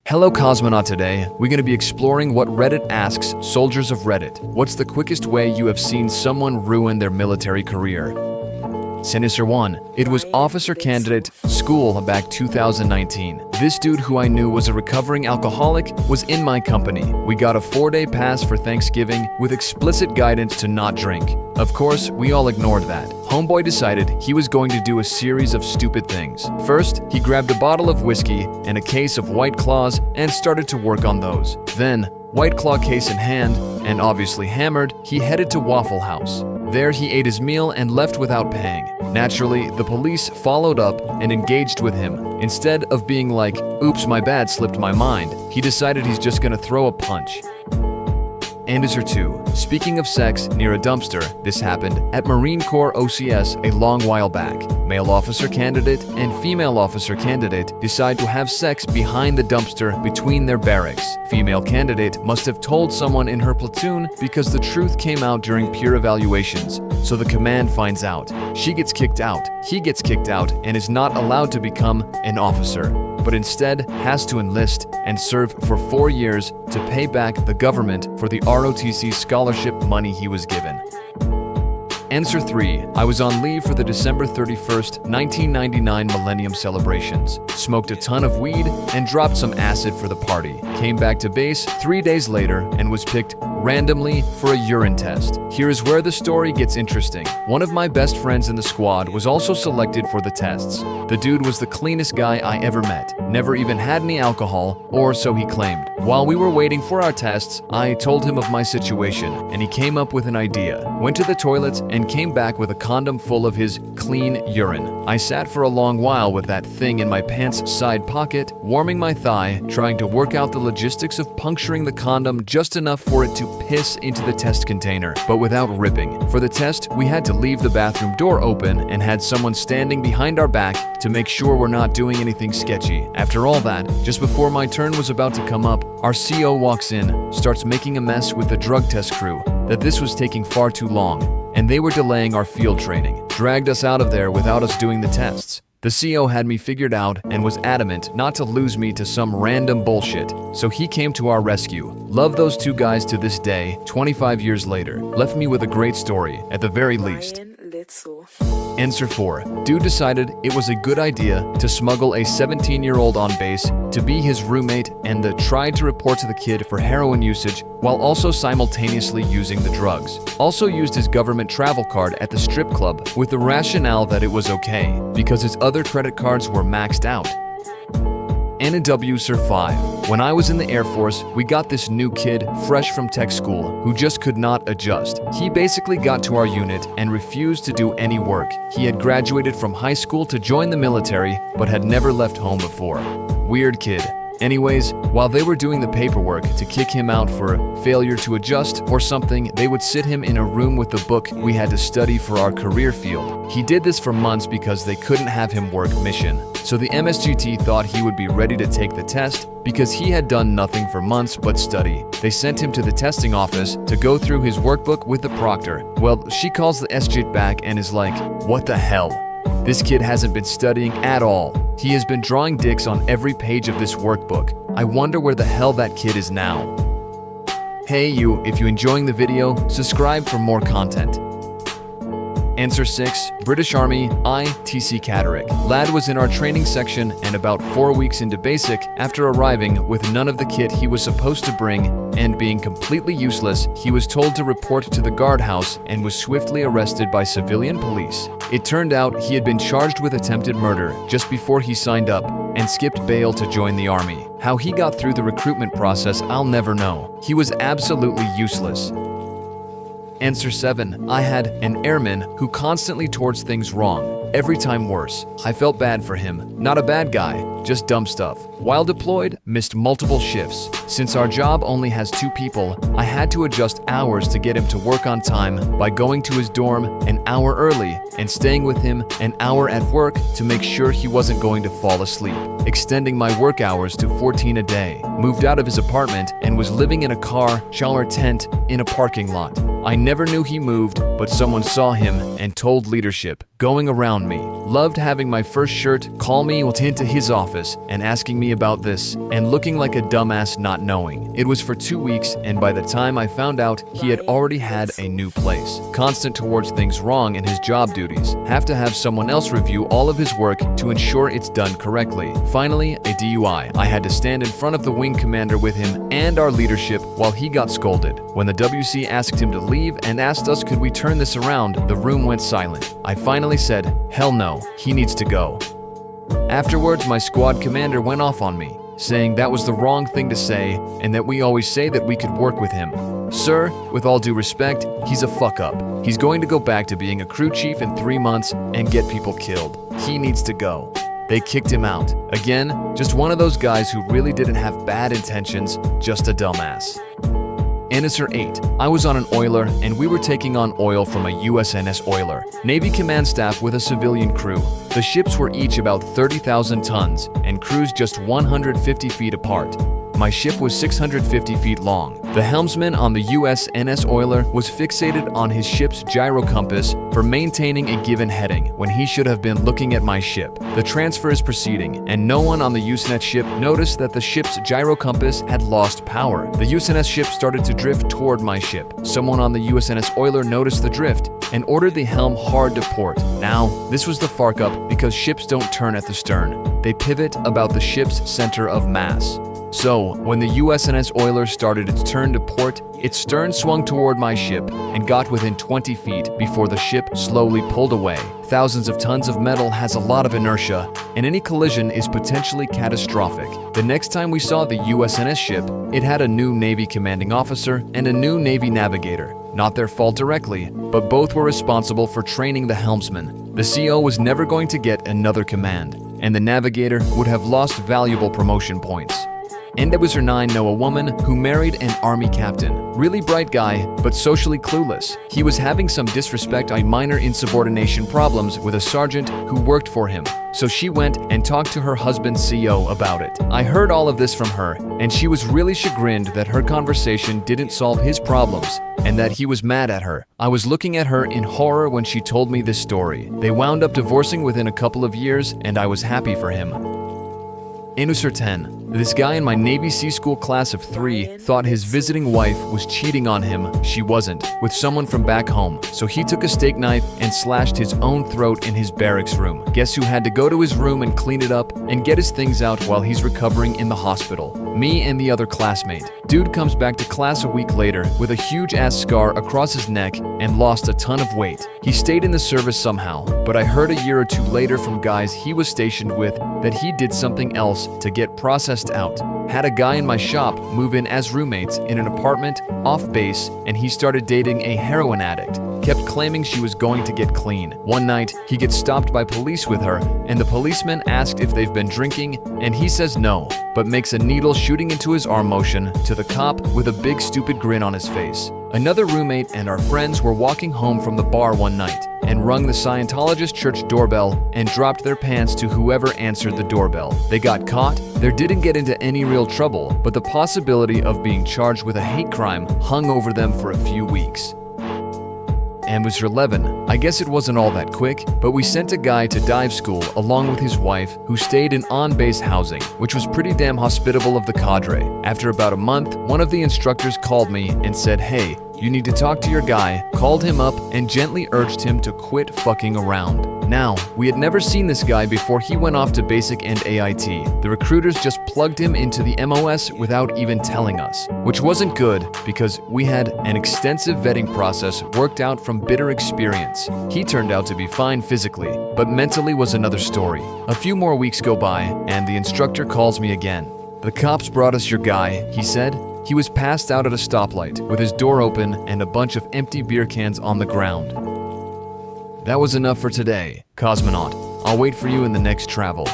Hello Cosmonaut, today we're going to be exploring what Reddit asks soldiers of Reddit. What's the quickest way you have seen someone ruin their military career? Anwser 1. It was officer candidate school back 2019. This dude who I knew was a recovering alcoholic was in my company. We got a 4-day pass for Thanksgiving with explicit guidance to not drink. Of course, we all ignored that. Homeboy decided he was going to do a series of stupid things. First, he grabbed a bottle of whiskey and a case of White Claws and started to work on those. Then, White Claw case in hand, and obviously hammered, he headed to Waffle House. There he ate his meal and left without paying. Naturally, the police followed up and engaged with him. Instead of being like, "Oops, my bad, slipped my mind," he decided he's just gonna throw a punch. Anwser 2. Speaking of sex near a dumpster, this happened at Marine Corps OCS a long while back. Male officer candidate and female officer candidate decide to have sex behind the dumpster between their barracks. Female candidate must have told someone in her platoon because the truth came out during peer evaluations. So the command finds out. She gets kicked out, he gets kicked out, and is not allowed to become an officer, but instead has to enlist and serve for 4 years to pay back the government for the ROTC scholarship money he was given. Anwser 3. I was on leave for the December 31st, 1999 Millennium celebrations. Smoked a ton of weed and dropped some acid for the party. Came back to base 3 days later and was picked randomly for a urine test. Here is where the story gets interesting. One of my best friends in the squad was also selected for the tests. The dude was the cleanest guy I ever met. Never even had any alcohol, or so he claimed. While we were waiting for our tests, I told him of my situation, and he came up with an idea. Went to the toilet and came back with a condom full of his clean urine. I sat for a long while with that thing in my pants side pocket, warming my thigh, trying to work out the logistics of puncturing the condom just enough for it to piss into the test container, but without ripping. For the test, we had to leave the bathroom door open and had someone standing behind our back to make sure we're not doing anything sketchy. After all that, just before my turn was about to come up, our CO walks in, starts making a mess with the drug test crew, that this was taking far too long, and they were delaying our field training. Dragged us out of there without us doing the tests. The CO had me figured out and was adamant not to lose me to some random bullshit, so he came to our rescue. Love those two guys to this day, 25 years later. Left me with a great story, at the very least. Anwser 4. Dude decided it was a good idea to smuggle a 17-year-old on base to be his roommate and tried to report to the kid for heroin usage while also simultaneously using the drugs. Also used his government travel card at the strip club with the rationale that it was okay because his other credit cards were maxed out. Anwser 5. When I was in the Air Force, we got this new kid fresh from tech school who just could not adjust. He basically got to our unit and refused to do any work. He had graduated from high school to join the military, but had never left home before. Weird kid. Anyways, while they were doing the paperwork to kick him out for failure to adjust or something, they would sit him in a room with the book we had to study for our career field. He did this for months because they couldn't have him work mission. So the MSGT thought he would be ready to take the test because he had done nothing for months but study. They sent him to the testing office to go through his workbook with the proctor. Well, she calls the SJIT back and is like, "What the hell? This kid hasn't been studying at all. He has been drawing dicks on every page of this workbook. I wonder where the hell that kid is now." Hey you, if you're enjoying the video, subscribe for more content. Anwser 6. British Army, ITC Catterick. Lad was in our training section and about 4 weeks into basic, after arriving with none of the kit he was supposed to bring and being completely useless, he was told to report to the guardhouse and was swiftly arrested by civilian police. It turned out he had been charged with attempted murder just before he signed up and skipped bail to join the army. How he got through the recruitment process, I'll never know. He was absolutely useless. Anwser 7. I had an airman who constantly towards things wrong. Every time worse. I felt bad for him. Not a bad guy, just dumb stuff. While deployed, missed multiple shifts. Since our job only has 2 people, I had to adjust hours to get him to work on time by going to his dorm an hour early and staying with him an hour at work to make sure he wasn't going to fall asleep. Extending my work hours to 14 a day. Moved out of his apartment and was living in a car, or tent, in a parking lot. I never knew he moved, but someone saw him and told leadership. going around me. Loved having my first shirt call me into his office and asking me about this and looking like a dumbass not knowing. It was for 2 weeks, and by the time I found out, he had already had a new place. Constant towards things wrong in his job duties. Have to have someone else review all of his work to ensure it's done correctly. Finally, a DUI. I had to stand in front of the wing commander with him and our leadership while he got scolded. When the WC asked him to leave and asked us could we turn this around, the room went silent. I finally said, "Hell no, he needs to go." Afterwards, my squad commander went off on me, saying that was the wrong thing to say and that we always say that we could work with him. Sir, with all due respect, he's a fuck up. He's going to go back to being a crew chief in 3 months and get people killed. He needs to go. They kicked him out. Again, just one of those guys who really didn't have bad intentions, just a dumbass. Anwser 8. I was on an oiler and we were taking on oil from a USNS oiler. Navy command staff with a civilian crew. The ships were each about 30,000 tons and crews just 150 feet apart. My ship was 650 feet long. The helmsman on the USNS oiler was fixated on his ship's gyro compass for maintaining a given heading when he should have been looking at my ship. The transfer is proceeding, and no one on the USNS ship noticed that the ship's gyro compass had lost power. The USNS ship started to drift toward my ship. Someone on the USNS oiler noticed the drift and ordered the helm hard to port. Now, this was the fuck up because ships don't turn at the stern. They pivot about the ship's center of mass. So, when the USNS oiler started its turn to port, its stern swung toward my ship and got within 20 feet before the ship slowly pulled away. Thousands of tons of metal has a lot of inertia, and any collision is potentially catastrophic. The next time we saw the USNS ship, it had a new Navy commanding officer and a new Navy navigator. Not their fault directly, but both were responsible for training the helmsman. The CO was never going to get another command, and the navigator would have lost valuable promotion points. Anwser 9 know a woman who married an army captain. Really bright guy, but socially clueless. He was having some disrespect and minor insubordination problems with a sergeant who worked for him. So she went and talked to her husband's CO about it. I heard all of this from her, and she was really chagrined that her conversation didn't solve his problems and that he was mad at her. I was looking at her in horror when she told me this story. They wound up divorcing within a couple of years, and I was happy for him. Anwser 10. This guy in my Navy Sea School class of 3 thought his visiting wife was cheating on him. She wasn't, with someone from back home. So he took a steak knife and slashed his own throat in his barracks room. Guess who had to go to his room and clean it up and get his things out while he's recovering in the hospital? Me and the other classmate. Dude comes back to class a week later with a huge ass scar across his neck and lost a ton of weight. He stayed in the service somehow, but I heard a year or 2 later from guys he was stationed with that he did something else to get processed out. Had a guy in my shop move in as roommates in an apartment off base, and he started dating a heroin addict. Kept claiming she was going to get clean. One night, he gets stopped by police with her, and the policeman asked if they've been drinking, and he says no, but makes a needle shooting into his arm motion to the cop with a big stupid grin on his face. Another roommate and our friends were walking home from the bar one night and rung the Scientologist church doorbell and dropped their pants to whoever answered the doorbell. They got caught. They didn't get into any real trouble, but the possibility of being charged with a hate crime hung over them for a few weeks. Anwser 11. I guess it wasn't all that quick, but we sent a guy to dive school along with his wife who stayed in on-base housing, which was pretty damn hospitable of the cadre. After about a month, one of the instructors called me and said, "Hey, you need to talk to your guy," called him up and gently urged him to quit fucking around. Now, we had never seen this guy before he went off to basic and AIT. The recruiters just plugged him into the MOS without even telling us, which wasn't good because we had an extensive vetting process worked out from bitter experience. He turned out to be fine physically, but mentally was another story. A few more weeks go by, and the instructor calls me again. "The cops brought us your guy," he said. He was passed out at a stoplight with his door open and a bunch of empty beer cans on the ground. That was enough for today, cosmonaut. I'll wait for you in the next travel.